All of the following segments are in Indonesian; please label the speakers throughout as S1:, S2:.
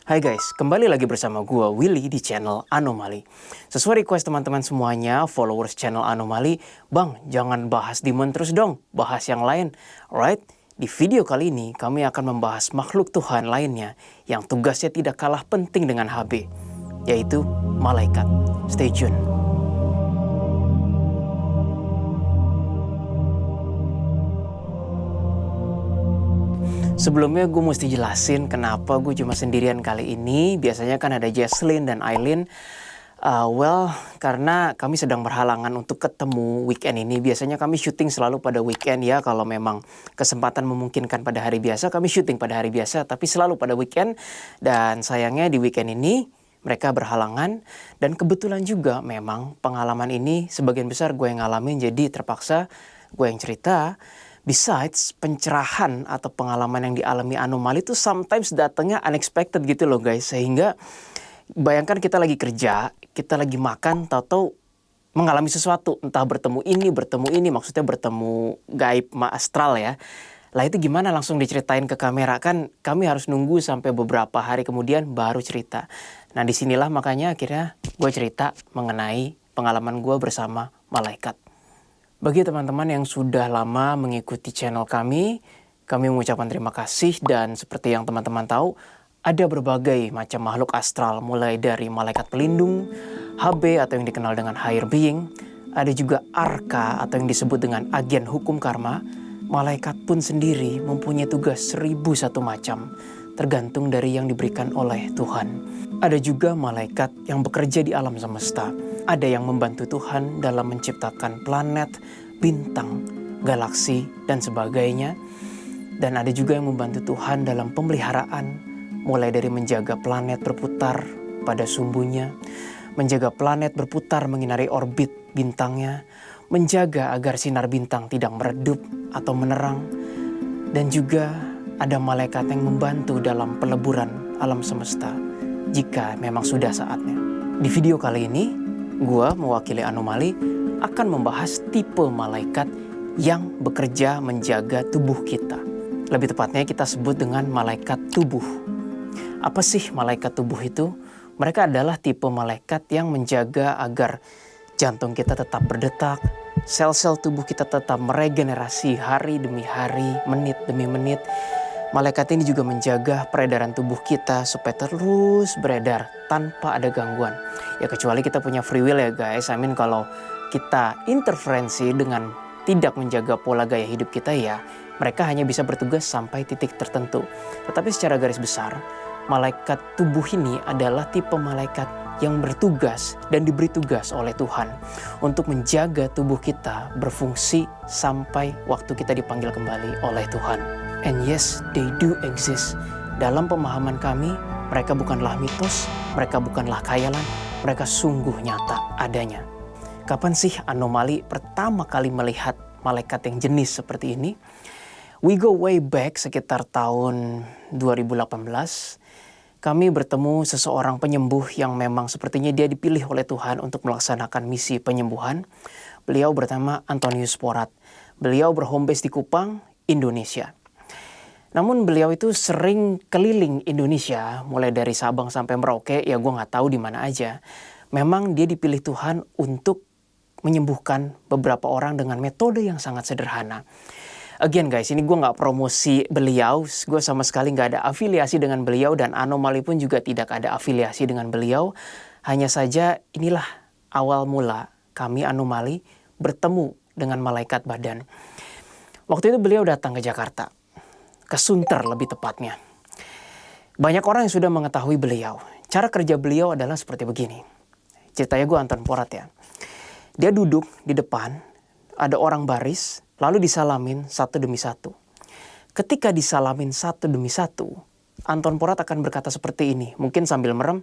S1: Hai guys, kembali lagi bersama gua Willy di channel Anomali. Sesuai request teman-teman semuanya, followers channel Anomali, Bang, jangan bahas demon terus dong, bahas yang lain. Alright, di video kali ini kami akan membahas makhluk Tuhan lainnya yang tugasnya tidak kalah penting dengan HB, yaitu malaikat. Stay tune. Sebelumnya gue mesti jelasin kenapa gue cuma sendirian kali ini. Biasanya kan ada Jesslyn dan Aileen. Karena kami sedang berhalangan untuk ketemu weekend ini. Biasanya kami syuting selalu pada weekend ya. Kalau memang kesempatan memungkinkan pada hari biasa, kami syuting pada hari biasa. Tapi selalu pada weekend. Dan sayangnya di weekend ini mereka berhalangan. Dan kebetulan juga memang pengalaman ini sebagian besar gue yang ngalamin. Jadi terpaksa gue yang cerita. Besides, pencerahan atau pengalaman yang dialami Anomali itu sometimes datangnya unexpected gitu loh guys. Sehingga bayangkan kita lagi kerja, kita lagi makan, tahu-tahu mengalami sesuatu. Entah bertemu ini, maksudnya bertemu gaib astral ya. Lah itu gimana langsung diceritain ke kamera? Kan kami harus nunggu sampai beberapa hari kemudian baru cerita. Nah disinilah makanya akhirnya gue cerita mengenai pengalaman gue bersama malaikat. Bagi teman-teman yang sudah lama mengikuti channel kami mengucapkan terima kasih. Dan seperti yang teman-teman tahu, ada berbagai macam makhluk astral, mulai dari malaikat pelindung, HB atau yang dikenal dengan higher being, ada juga arka atau yang disebut dengan agen hukum karma. Malaikat pun sendiri mempunyai tugas 1001 macam, tergantung dari yang diberikan oleh Tuhan. Ada juga malaikat yang bekerja di alam semesta. Ada yang membantu Tuhan dalam menciptakan planet, bintang, galaksi, dan sebagainya. Dan ada juga yang membantu Tuhan dalam pemeliharaan, mulai dari menjaga planet berputar pada sumbunya, menjaga planet berputar menginari orbit bintangnya, menjaga agar sinar bintang tidak meredup atau menerang, dan juga ada malaikat yang membantu dalam peleburan alam semesta jika memang sudah saatnya. Di video kali ini, gua mewakili Anomali akan membahas tipe malaikat yang bekerja menjaga tubuh kita. Lebih tepatnya kita sebut dengan malaikat tubuh. Apa sih malaikat tubuh itu? Mereka adalah tipe malaikat yang menjaga agar jantung kita tetap berdetak, sel-sel tubuh kita tetap meregenerasi hari demi hari, menit demi menit. Malaikat ini juga menjaga peredaran tubuh kita supaya terus beredar tanpa ada gangguan. Ya kecuali kita punya free will ya guys. Kalau kita interferensi dengan tidak menjaga pola gaya hidup kita ya, mereka hanya bisa bertugas sampai titik tertentu. Tetapi secara garis besar, malaikat tubuh ini adalah tipe malaikat yang bertugas dan diberi tugas oleh Tuhan untuk menjaga tubuh kita berfungsi sampai waktu kita dipanggil kembali oleh Tuhan. And yes, they do exist. Dalam pemahaman kami, mereka bukanlah mitos, mereka bukanlah khayalan, mereka sungguh nyata adanya. Kapan sih Anomali pertama kali melihat malaikat yang jenis seperti ini? We go way back sekitar tahun 2018. Kami bertemu seseorang penyembuh yang memang sepertinya dia dipilih oleh Tuhan untuk melaksanakan misi penyembuhan. Beliau bernama Antonius Porat. Beliau berhome base di Kupang, Indonesia. Namun beliau itu sering keliling Indonesia, mulai dari Sabang sampai Merauke, ya gue gak tahu di mana aja. Memang dia dipilih Tuhan untuk menyembuhkan beberapa orang dengan metode yang sangat sederhana. Again guys, ini gue gak promosi beliau, gue sama sekali gak ada afiliasi dengan beliau, dan Anomali pun juga tidak ada afiliasi dengan beliau. Hanya saja inilah awal mula kami Anomali bertemu dengan malaikat badan. Waktu itu beliau datang ke Jakarta. Ke Sunter lebih tepatnya. Banyak orang yang sudah mengetahui beliau. Cara kerja beliau adalah seperti begini. Ceritanya gue Anton Porat ya. Dia duduk di depan, ada orang baris, lalu disalamin satu demi satu. Ketika disalamin satu demi satu, Anton Porat akan berkata seperti ini. Mungkin sambil merem,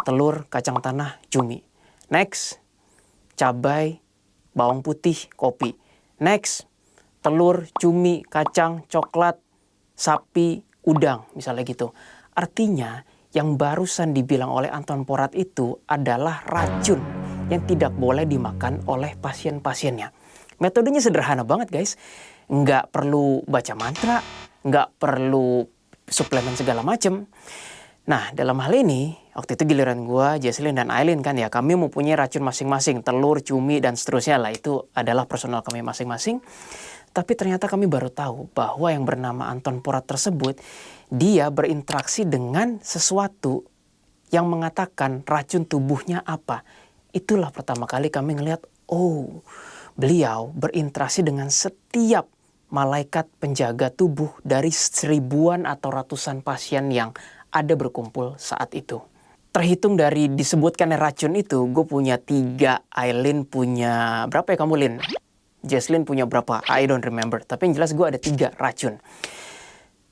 S1: telur, kacang tanah, cumi. Next, cabai, bawang putih, kopi. Next, telur, cumi, kacang, coklat, sapi, udang, misalnya gitu. Artinya yang barusan dibilang oleh Anton Porat itu adalah racun yang tidak boleh dimakan oleh pasien-pasiennya. Metodenya sederhana banget guys. Nggak perlu baca mantra, nggak perlu suplemen segala macem. Nah, dalam hal ini, waktu itu giliran gue, Jesslyn dan Aileen kan ya, kami mempunyai racun masing-masing, telur, cumi, dan seterusnya lah. Itu adalah personal kami masing-masing. Tapi ternyata kami baru tahu bahwa yang bernama Anton Porat tersebut, dia berinteraksi dengan sesuatu yang mengatakan racun tubuhnya apa. Itulah pertama kali kami ngelihat, oh, beliau berinteraksi dengan setiap malaikat penjaga tubuh dari seribuan atau ratusan pasien yang ada berkumpul saat itu. Terhitung dari disebutkan racun itu, gue punya 3, Aileen punya berapa ya kamu, Lin? Jesslyn punya berapa? I don't remember. Tapi yang jelas gue ada 3 racun.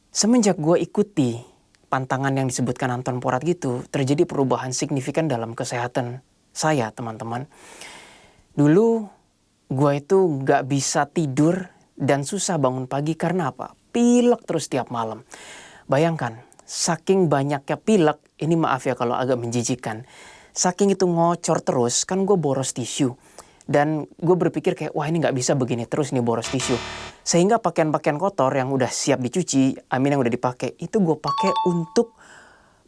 S1: Semenjak gue ikuti pantangan yang disebutkan Anton Porat gitu, terjadi perubahan signifikan dalam kesehatan saya, teman-teman. Dulu gue itu gak bisa tidur dan susah bangun pagi karena apa? Pilek terus tiap malam. Bayangkan, saking banyaknya pilek, ini maaf ya kalau agak menjijikan. Saking itu ngocor terus, kan gue boros tisu. Dan gue berpikir kayak, wah ini gak bisa begini terus nih boros tisu. Sehingga pakaian-pakaian kotor yang udah siap dicuci, yang udah dipakai, itu gue pakai untuk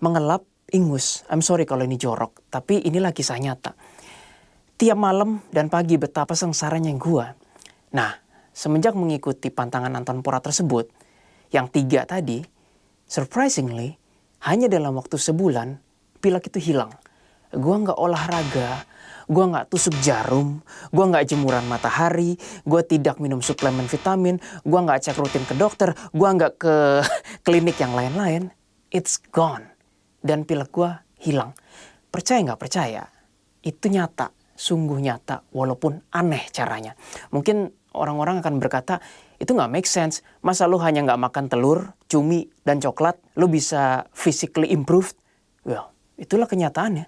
S1: mengelap ingus. I'm sorry kalau ini jorok, tapi inilah kisah nyata. Tiap malam dan pagi betapa sengsaranya gue. Nah, semenjak mengikuti pantangan Anton Porat tersebut, yang 3 tadi, surprisingly, hanya dalam waktu sebulan, pilek itu hilang. Gue gak olahraga, gue gak tusuk jarum, gue gak jemuran matahari, gue tidak minum suplemen vitamin, gue gak cek rutin ke dokter, gue gak ke klinik yang lain-lain. It's gone. Dan pilek gue hilang. Percaya gak percaya? Itu nyata, sungguh nyata, walaupun aneh caranya. Mungkin orang-orang akan berkata, itu gak make sense. Masa lu hanya gak makan telur, cumi, dan coklat, lu bisa physically improved? Well, itulah kenyataannya.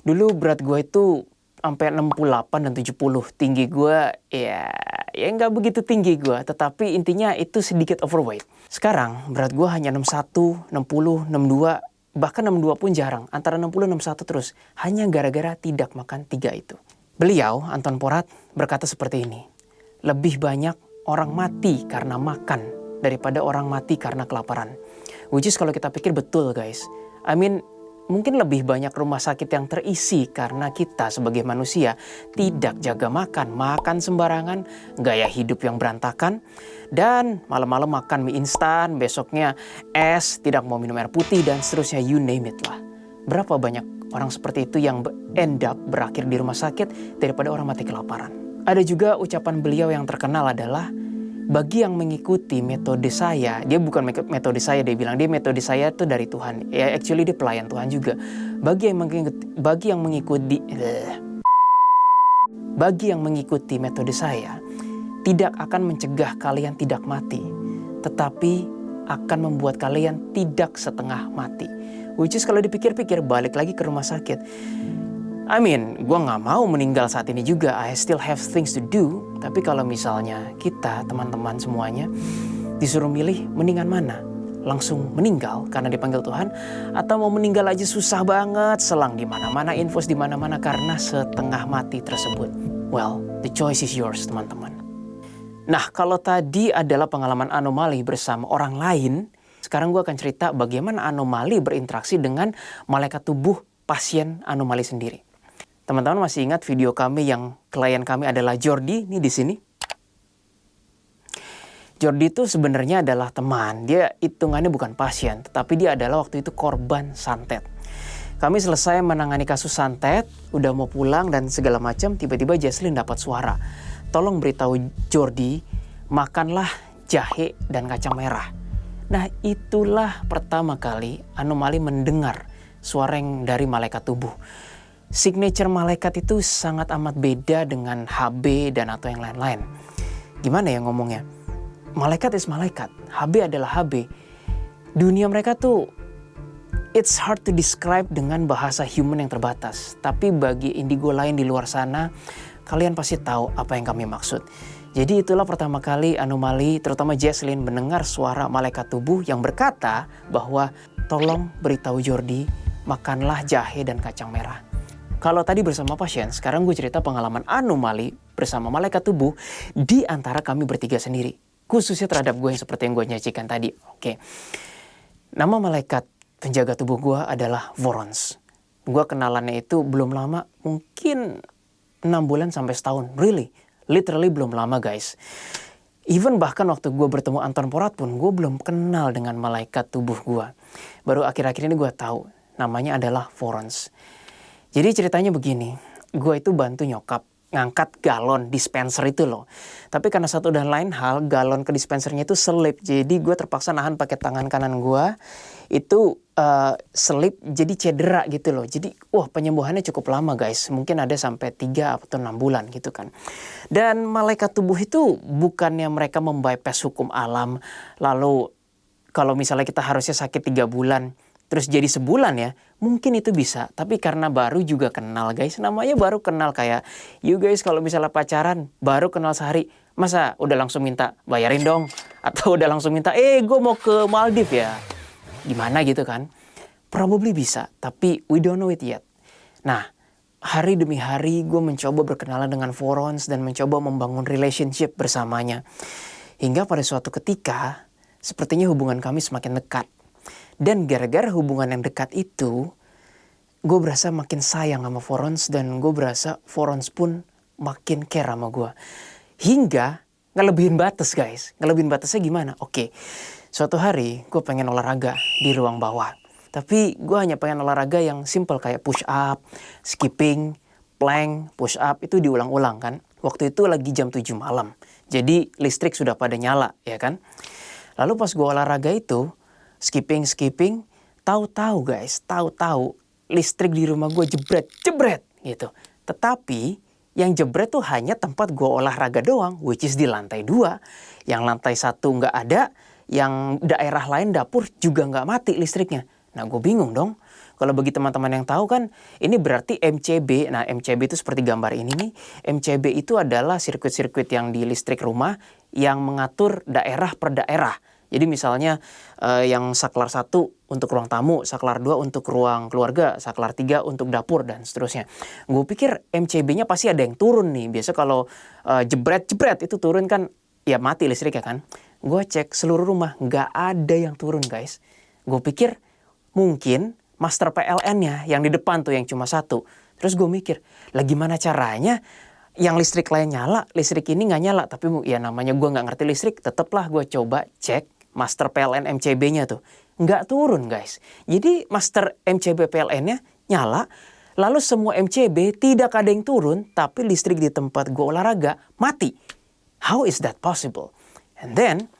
S1: Dulu berat gue itu sampai 68 dan 70. Tinggi gue ya gak begitu tinggi gue. Tetapi intinya itu sedikit overweight. Sekarang berat gue hanya 61, 60, 62. Bahkan 62 pun jarang. Antara 60 61 terus. Hanya gara-gara tidak makan 3 itu. Beliau, Anton Porat, berkata seperti ini. Lebih banyak orang mati karena makan daripada orang mati karena kelaparan. Which is kalau kita pikir betul guys. Mungkin lebih banyak rumah sakit yang terisi karena kita sebagai manusia tidak jaga makan sembarangan, gaya hidup yang berantakan, dan malam-malam makan mie instan, besoknya es, tidak mau minum air putih, dan seterusnya, you name it lah. Berapa banyak orang seperti itu yang end up berakhir di rumah sakit daripada orang mati kelaparan. Ada juga ucapan beliau yang terkenal adalah, bagi yang mengikuti metode saya, dia bukan metode saya, dia bilang dia metode saya itu dari Tuhan. Ya actually dia pelayan Tuhan juga. Bagi yang mengikuti metode saya, tidak akan mencegah kalian tidak mati, tetapi akan membuat kalian tidak setengah mati. Which is kalau dipikir-pikir balik lagi ke rumah sakit. Gue gak mau meninggal saat ini juga. I still have things to do. Tapi kalau misalnya kita, teman-teman semuanya, disuruh milih mendingan mana? Langsung meninggal karena dipanggil Tuhan? Atau mau meninggal aja susah banget, selang di mana-mana, infos di mana-mana karena setengah mati tersebut? Well, the choice is yours, teman-teman. Nah, kalau tadi adalah pengalaman anomali bersama orang lain, sekarang gue akan cerita bagaimana anomali berinteraksi dengan malaikat tubuh pasien anomali sendiri. Teman-teman masih ingat video kami yang klien kami adalah Jordi, nih di sini. Jordi itu sebenarnya adalah teman. Dia hitungannya bukan pasien, tetapi dia adalah waktu itu korban santet. Kami selesai menangani kasus santet, udah mau pulang dan segala macam, tiba-tiba Jesslyn dapat suara. Tolong beritahu Jordi, makanlah jahe dan kacang merah. Nah, itulah pertama kali anomali mendengar suara yang dari malaikat tubuh. Signature malaikat itu sangat amat beda dengan HB dan atau yang lain-lain. Gimana ya ngomongnya? Malaikat is malaikat, HB adalah HB. Dunia mereka tuh, it's hard to describe dengan bahasa human yang terbatas. Tapi bagi indigo lain di luar sana, kalian pasti tahu apa yang kami maksud. Jadi itulah pertama kali anomali, terutama Jesslyn, mendengar suara malaikat tubuh yang berkata bahwa tolong beritahu Jordi, makanlah jahe dan kacang merah. Kalau tadi bersama pasien, sekarang gue cerita pengalaman anomali bersama malaikat tubuh di antara kami bertiga sendiri. Khususnya terhadap gue yang seperti yang gue nyajikan tadi. Oke. Nama malaikat penjaga tubuh gue adalah Vorons. Gue kenalannya itu belum lama, mungkin 6 bulan sampai setahun. Really, literally belum lama guys. Even bahkan waktu gue bertemu Anton Porat pun, gue belum kenal dengan malaikat tubuh gue. Baru akhir-akhir ini gue tahu, namanya adalah Vorons. Jadi ceritanya begini, gue itu bantu nyokap ngangkat galon dispenser itu loh. Tapi karena satu dan lain hal, galon ke dispensernya itu selip. Jadi gue terpaksa nahan pakai tangan kanan gue. Itu selip jadi cedera gitu loh. Jadi penyembuhannya cukup lama guys. Mungkin ada sampai 3 atau 6 bulan gitu kan. Dan malaikat tubuh itu bukannya mereka membypass hukum alam. Lalu kalau misalnya kita harusnya sakit 3 bulan. Terus jadi sebulan ya, mungkin itu bisa. Tapi karena baru juga kenal guys, namanya baru kenal kayak, you guys kalau misalnya pacaran, baru kenal sehari, masa udah langsung minta bayarin dong? Atau udah langsung minta, gue mau ke Maldives ya? Gimana gitu kan? Probably bisa, tapi we don't know it yet. Nah, hari demi hari gue mencoba berkenalan dengan Vorons dan mencoba membangun relationship bersamanya. Hingga pada suatu ketika, sepertinya hubungan kami semakin dekat. Dan gara-gara hubungan yang dekat itu, gue berasa makin sayang sama Vorons dan gue berasa Vorons pun makin care sama gue. Hingga ngelebihin batas guys. Ngelebihin batasnya gimana? Oke, suatu hari gue pengen olahraga di ruang bawah. Tapi gue hanya pengen olahraga yang simple kayak push up, skipping, plank, push up itu diulang-ulang kan. Waktu itu lagi jam 7 malam. Jadi listrik sudah pada nyala ya kan. Lalu pas gue olahraga itu, skipping, tahu-tahu guys, tahu-tahu listrik di rumah gue jebret gitu. Tetapi yang jebret tuh hanya tempat gue olahraga doang, which is di lantai 2. Yang lantai 1 nggak ada, yang daerah lain dapur juga nggak mati listriknya. Nah gue bingung dong. Kalau bagi teman-teman yang tahu kan, ini berarti MCB. Nah MCB itu seperti gambar ini nih. MCB itu adalah sirkuit-sirkuit yang di listrik rumah yang mengatur daerah per daerah. Jadi misalnya yang saklar 1 untuk ruang tamu, saklar 2 untuk ruang keluarga, saklar 3 untuk dapur dan seterusnya. Gue pikir MCB-nya pasti ada yang turun nih. Biasa kalau jebret itu turun kan ya mati listrik ya kan. Gue cek seluruh rumah nggak ada yang turun guys. Gue pikir mungkin master PLN-nya yang di depan tuh yang cuma 1. Terus gue mikir, lah gimana caranya yang listrik lain nyala, listrik ini nggak nyala. Tapi ya namanya gue nggak ngerti listrik, tetaplah gue coba cek master PLN MCB-nya tuh. Nggak turun guys. Jadi master MCB PLN-nya nyala, lalu semua MCB tidak ada yang turun, tapi listrik di tempat gue olahraga mati. How is that possible? And then,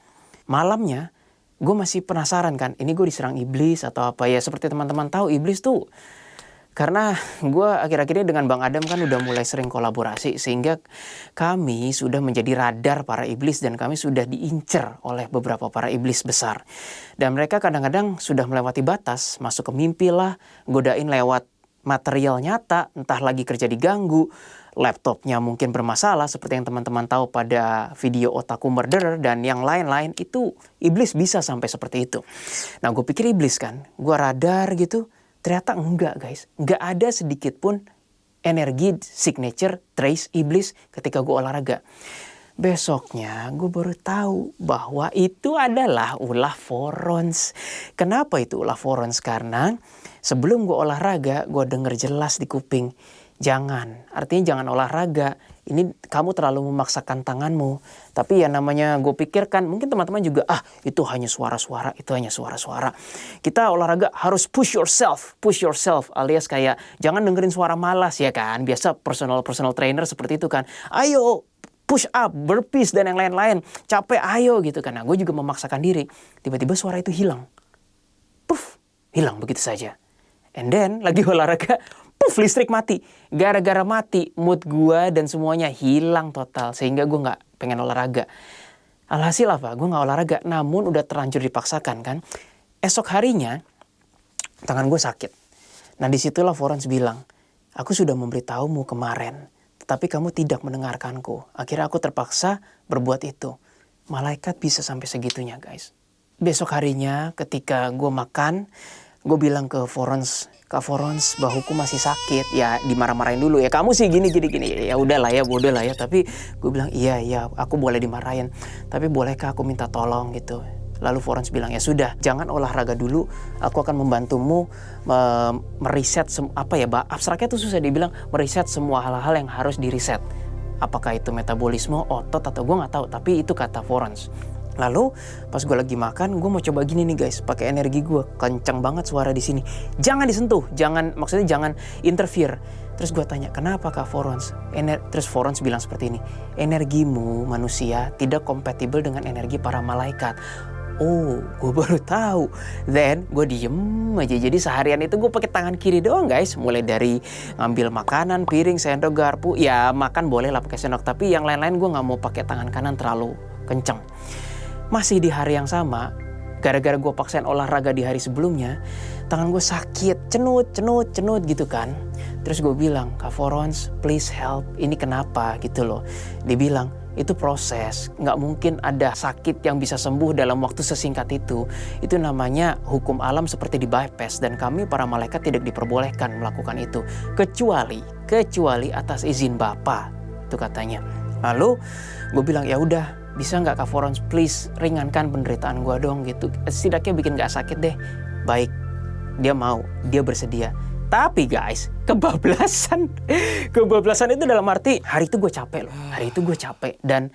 S1: malamnya, gue masih penasaran kan, ini gue diserang iblis atau apa ya. Seperti teman-teman tahu, iblis tuh karena gue akhir-akhir ini dengan Bang Adam kan udah mulai sering kolaborasi. Sehingga kami sudah menjadi radar para iblis dan kami sudah diincer oleh beberapa para iblis besar. Dan mereka kadang-kadang sudah melewati batas, masuk ke mimpi lah, godain lewat material nyata, entah lagi kerja diganggu, laptopnya mungkin bermasalah seperti yang teman-teman tahu pada video Otaku Murderer dan yang lain-lain. Itu iblis bisa sampai seperti itu. Nah gue pikir iblis kan, gue radar gitu. Ternyata enggak guys, enggak ada sedikit pun energi signature trace iblis ketika gue olahraga. Besoknya gue baru tahu bahwa itu adalah ulah Vorons. Kenapa itu ulah Vorons? Karena sebelum gue olahraga gue denger jelas di kuping, artinya jangan olahraga. Ini kamu terlalu memaksakan tanganmu. Tapi ya namanya gue pikirkan, mungkin teman-teman juga, itu hanya suara-suara, Kita olahraga harus push yourself, alias kayak jangan dengerin suara malas ya kan. Biasa personal trainer seperti itu kan. Ayo push up, burpees dan yang lain-lain. Capek, ayo gitu kan. Nah gue juga memaksakan diri. Tiba-tiba suara itu hilang. Puff, hilang begitu saja. And then lagi olahraga, puff, listrik mati. Gara-gara mati, mood gue dan semuanya hilang total. Sehingga gue gak pengen olahraga. Alhasil apa? Gue gak olahraga. Namun udah terlanjur dipaksakan kan. Esok harinya, tangan gue sakit. Nah disitulah Vorons bilang, aku sudah memberitahumu kemarin. Tetapi kamu tidak mendengarkanku. Akhirnya aku terpaksa berbuat itu. Malaikat bisa sampai segitunya guys. Besok harinya ketika gue makan, gue bilang ke Vorons, Kak Vorons, bahuku masih sakit. Ya dimarah-marahin dulu ya. Kamu sih gini. Ya udahlah ya, bodoh lah ya. Tapi gue bilang iya, aku boleh dimarahin. Tapi bolehkah aku minta tolong gitu. Lalu Forens bilang, ya sudah, jangan olahraga dulu, aku akan membantumu meriset, abstraknya tuh susah, dibilang meriset semua hal-hal yang harus diriset. Apakah itu metabolisme, otot, atau gue nggak tahu, tapi itu kata Forens. Lalu pas gue lagi makan, gue mau coba gini nih guys, pakai energi gue, kencang banget suara di sini. Jangan disentuh, maksudnya jangan interfere. Terus gue tanya, kenapa Kak Forens? Terus Forens bilang seperti ini, energimu manusia tidak kompatibel dengan energi para malaikat. Oh, gue baru tahu. Then gue diem aja. Jadi seharian itu gue pakai tangan kiri doang guys. Mulai dari ngambil makanan, piring, sendok, garpu. Ya makan boleh lah pakai sendok. Tapi yang lain-lain gue nggak mau pakai tangan kanan terlalu kenceng. Masih di hari yang sama, gara-gara gue paksain olahraga di hari sebelumnya, tangan gue sakit, cenut gitu kan. Terus gue bilang, Kak Forens, please help. Ini kenapa gitu loh. Dia bilang, itu proses, nggak mungkin ada sakit yang bisa sembuh dalam waktu sesingkat itu. Itu namanya hukum alam seperti di bypass, dan kami para malaikat tidak diperbolehkan melakukan itu kecuali atas izin Bapa, itu katanya. Lalu gue bilang, ya udah, bisa nggak Kak Forens please ringankan penderitaan gue dong gitu, setidaknya bikin nggak sakit deh. Baik, dia mau, dia bersedia. Tapi guys, kebablasan itu dalam arti hari itu gue capek loh. Hari itu gue capek. Dan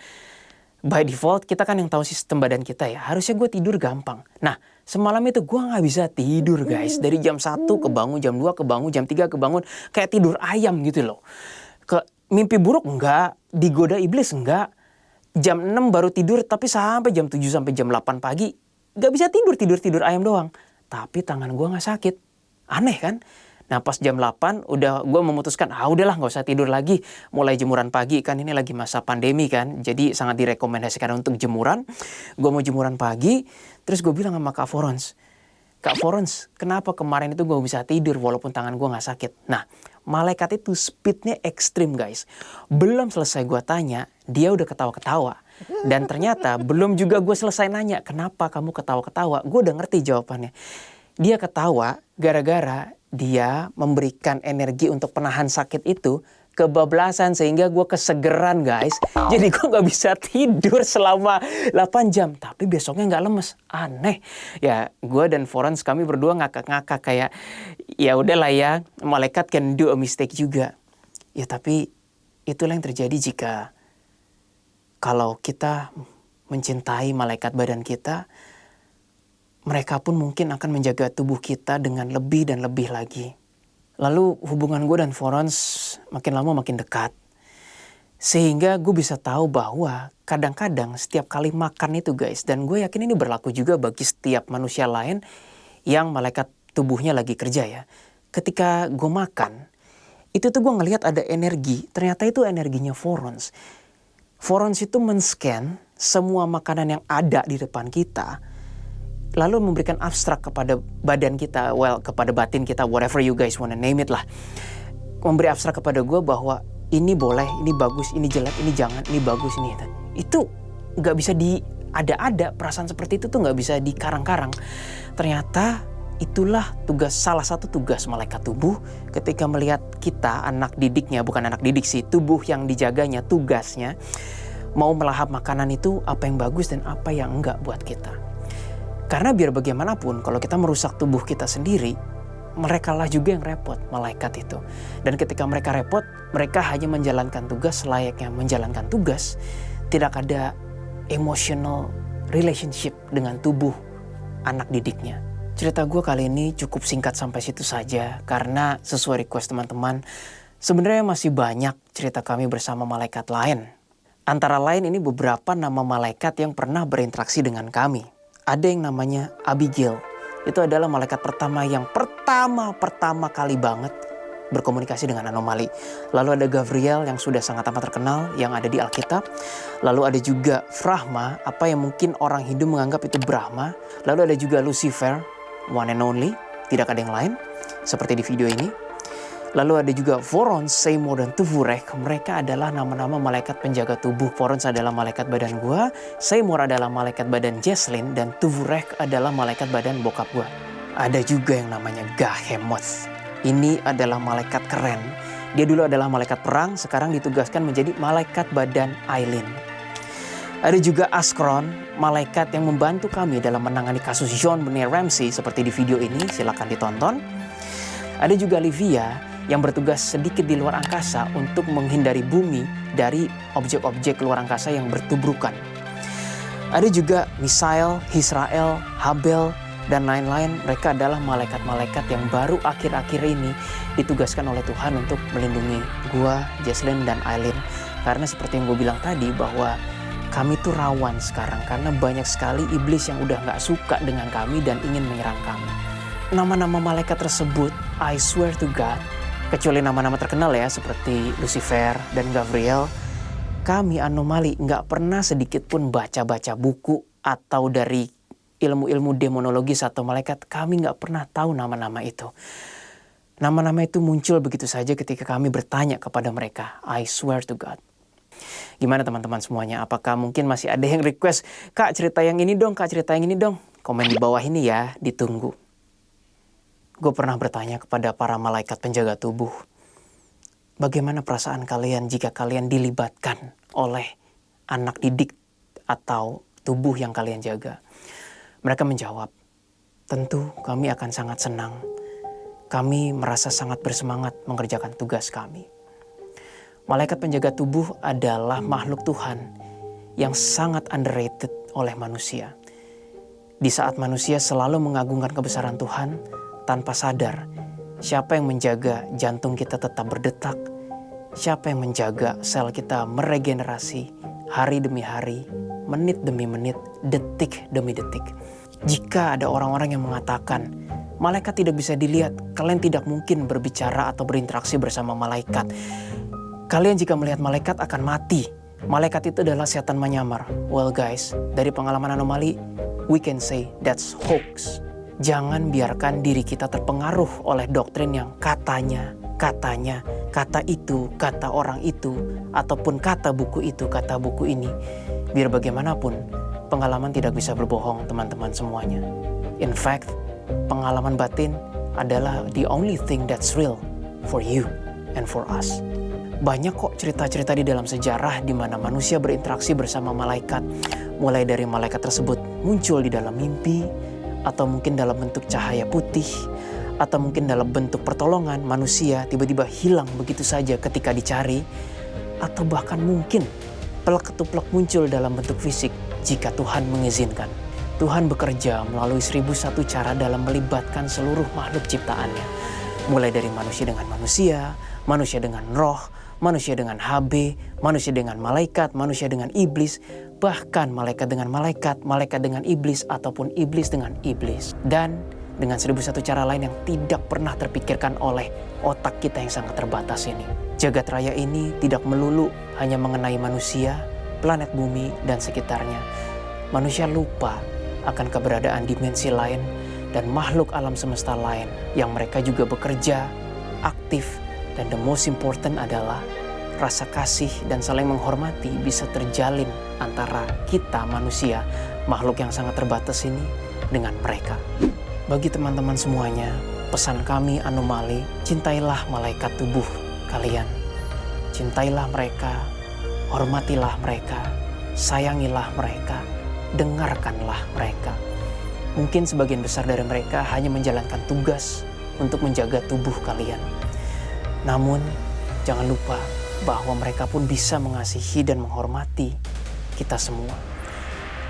S1: by default kita kan yang tahu sistem badan kita ya. Harusnya gue tidur gampang. Nah semalam itu gue gak bisa tidur guys. Dari jam 1 kebangun, jam 2 kebangun, jam 3 kebangun. Kayak tidur ayam gitu loh. Mimpi buruk enggak, digoda iblis enggak. Jam 6 baru tidur, tapi sampai jam 7 sampai jam 8 pagi gak bisa tidur ayam doang. Tapi tangan gue gak sakit. Aneh kan? Nah pas jam 8 udah gue memutuskan, udahlah gak usah tidur lagi. Mulai jemuran pagi, kan ini lagi masa pandemi kan. Jadi sangat direkomendasikan untuk jemuran. Gue mau jemuran pagi, terus gue bilang sama Kak Forens, Kak Forens, kenapa kemarin itu gue bisa tidur walaupun tangan gue gak sakit? Nah malaikat itu speednya ekstrim guys. Belum selesai gue tanya, dia udah ketawa-ketawa. Dan ternyata belum juga gue selesai nanya, kenapa kamu ketawa-ketawa? Gue udah ngerti jawabannya. Dia ketawa gara-gara dia memberikan energi untuk penahan sakit itu kebablasan, sehingga gue kesegeran guys. Jadi gue gak bisa tidur selama 8 jam. Tapi besoknya gak lemes. Aneh. Ya gue dan Forens kami berdua ngakak-ngakak kayak, ya udahlah ya, malaikat can do a mistake juga. Ya tapi itulah yang terjadi jika kalau kita mencintai malaikat badan kita, mereka pun mungkin akan menjaga tubuh kita dengan lebih dan lebih lagi. Lalu hubungan gue dan Forens makin lama makin dekat. Sehingga gue bisa tahu bahwa kadang-kadang setiap kali makan itu guys, dan gue yakin ini berlaku juga bagi setiap manusia lain yang malaikat tubuhnya lagi kerja ya. Ketika gue makan, itu tuh gue ngelihat ada energi, ternyata itu energinya Forens. Forens itu men-scan semua makanan yang ada di depan kita, lalu memberikan abstrak kepada badan kita, kepada batin kita, whatever you guys wanna name it lah. Memberi abstrak kepada gue bahwa ini boleh, ini bagus, ini jelek, ini jangan, ini bagus, ini. Itu gak bisa ada perasaan seperti itu tuh gak bisa dikarang-karang. Ternyata itulah salah satu tugas malaikat tubuh ketika melihat kita, anak didiknya, bukan anak didik sih, tubuh yang dijaganya, tugasnya mau melahap makanan itu apa yang bagus dan apa yang enggak buat kita. Karena biar bagaimanapun kalau kita merusak tubuh kita sendiri, mereka lah juga yang repot, malaikat itu. Dan ketika mereka repot, mereka hanya menjalankan tugas selayaknya menjalankan tugas. Tidak ada emotional relationship dengan tubuh anak didiknya. Cerita gue kali ini cukup singkat sampai situ saja. Karena sesuai request teman-teman, sebenarnya masih banyak cerita kami bersama malaikat lain. Antara lain ini beberapa nama malaikat yang pernah berinteraksi dengan kami. Ada yang namanya Abigail. Itu adalah malaikat pertama yang pertama kali banget berkomunikasi dengan anomali. Lalu ada Gabriel yang sudah sangat amat terkenal yang ada di Alkitab. Lalu ada juga Brahma, apa yang mungkin orang Hindu menganggap itu Brahma. Lalu ada juga Lucifer, one and only, tidak ada yang lain seperti di video ini. Lalu ada juga Forens, Seymour, dan Tuvurek. Mereka adalah nama-nama malaikat penjaga tubuh. Forens adalah malaikat badan gua, Seymour adalah malaikat badan Jesslyn, dan Tuvurek adalah malaikat badan bokap gua. Ada juga yang namanya Gahemoth. Ini adalah malaikat keren. Dia dulu adalah malaikat perang, sekarang ditugaskan menjadi malaikat badan Aileen. Ada juga Askron, malaikat yang membantu kami dalam menangani kasus JonBenet Ramsey seperti di video ini, silakan ditonton. Ada juga Livia yang bertugas sedikit di luar angkasa untuk menghindari bumi dari objek-objek luar angkasa yang bertubrukan. Ada juga Misael, Israel, Habel, dan lain-lain. Mereka adalah malaikat-malaikat yang baru akhir-akhir ini ditugaskan oleh Tuhan untuk melindungi gua, Jesslyn, dan Aileen. Karena seperti yang gue bilang tadi bahwa kami tuh rawan sekarang karena banyak sekali iblis yang udah gak suka dengan kami dan ingin menyerang kami. Nama-nama malaikat tersebut, I swear to God, kecuali nama-nama terkenal ya seperti Lucifer dan Gabriel, kami anomali gak pernah sedikit pun baca-baca buku atau dari ilmu-ilmu demonologis atau malaikat. Kami gak pernah tahu nama-nama itu. Nama-nama itu muncul begitu saja ketika kami bertanya kepada mereka. I swear to God. Gimana teman-teman semuanya? Apakah mungkin masih ada yang request, Kak cerita yang ini dong, Kak cerita yang ini dong? Komen di bawah ini ya, ditunggu. Gue pernah bertanya kepada para malaikat penjaga tubuh, bagaimana perasaan kalian jika kalian dilibatkan oleh anak didik atau tubuh yang kalian jaga? Mereka menjawab, tentu kami akan sangat senang. Kami merasa sangat bersemangat mengerjakan tugas kami. Malaikat penjaga tubuh adalah makhluk Tuhan yang sangat underrated oleh manusia. Di saat manusia selalu mengagungkan kebesaran Tuhan, tanpa sadar siapa yang menjaga jantung kita tetap berdetak, siapa yang menjaga sel kita meregenerasi hari demi hari, menit demi menit, detik demi detik. Jika ada orang-orang yang mengatakan, malaikat tidak bisa dilihat, kalian tidak mungkin berbicara atau berinteraksi bersama malaikat. Kalian jika melihat malaikat akan mati. Malaikat itu adalah setan menyamar. Well guys, dari pengalaman anomali, we can say that's hoax. Jangan biarkan diri kita terpengaruh oleh doktrin yang katanya, kata itu, kata orang itu, ataupun kata buku itu, kata buku ini. Biar bagaimanapun, pengalaman tidak bisa berbohong teman-teman semuanya. In fact, pengalaman batin adalah the only thing that's real for you and for us. Banyak kok cerita-cerita di dalam sejarah di mana manusia berinteraksi bersama malaikat. Mulai dari malaikat tersebut muncul di dalam mimpi, atau mungkin dalam bentuk cahaya putih, atau mungkin dalam bentuk pertolongan manusia tiba-tiba hilang begitu saja ketika dicari, atau bahkan mungkin pelek-ketuplek muncul dalam bentuk fisik jika Tuhan mengizinkan. Tuhan bekerja melalui 1001 cara dalam melibatkan seluruh makhluk ciptaannya. Mulai dari manusia dengan manusia, manusia dengan roh, manusia dengan HB, manusia dengan malaikat, manusia dengan iblis, bahkan malaikat dengan malaikat, malaikat dengan iblis, ataupun iblis dengan iblis. Dan dengan 1001 cara lain yang tidak pernah terpikirkan oleh otak kita yang sangat terbatas ini. Jagat raya ini tidak melulu hanya mengenai manusia, planet bumi, dan sekitarnya. Manusia lupa akan keberadaan dimensi lain dan makhluk alam semesta lain yang mereka juga bekerja, aktif, dan the most important adalah rasa kasih dan saling menghormati bisa terjalin antara kita manusia, makhluk yang sangat terbatas ini, dengan mereka. Bagi teman-teman semuanya, pesan kami anomali, cintailah malaikat tubuh kalian. Cintailah mereka, hormatilah mereka, sayangilah mereka, dengarkanlah mereka. Mungkin sebagian besar dari mereka hanya menjalankan tugas untuk menjaga tubuh kalian. Namun, jangan lupa bahwa mereka pun bisa mengasihi dan menghormati kita semua.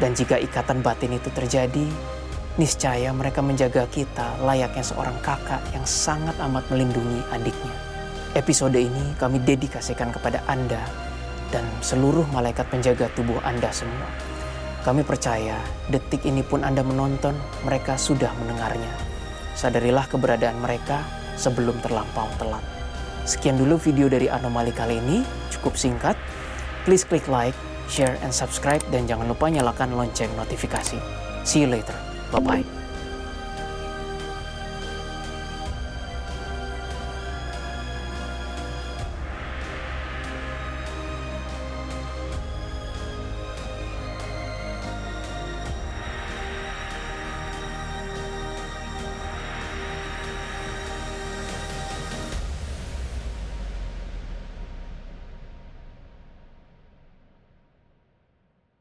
S1: Dan jika ikatan batin itu terjadi, niscaya mereka menjaga kita layaknya seorang kakak yang sangat amat melindungi adiknya. Episode ini kami dedikasikan kepada Anda dan seluruh malaikat penjaga tubuh Anda semua. Kami percaya detik ini pun Anda menonton, mereka sudah mendengarnya. Sadarilah keberadaan mereka sebelum terlampau telat. Sekian dulu video dari Anomali kali ini, cukup singkat. Please klik like, share, and subscribe, dan jangan lupa nyalakan lonceng notifikasi. See you later. Bye-bye.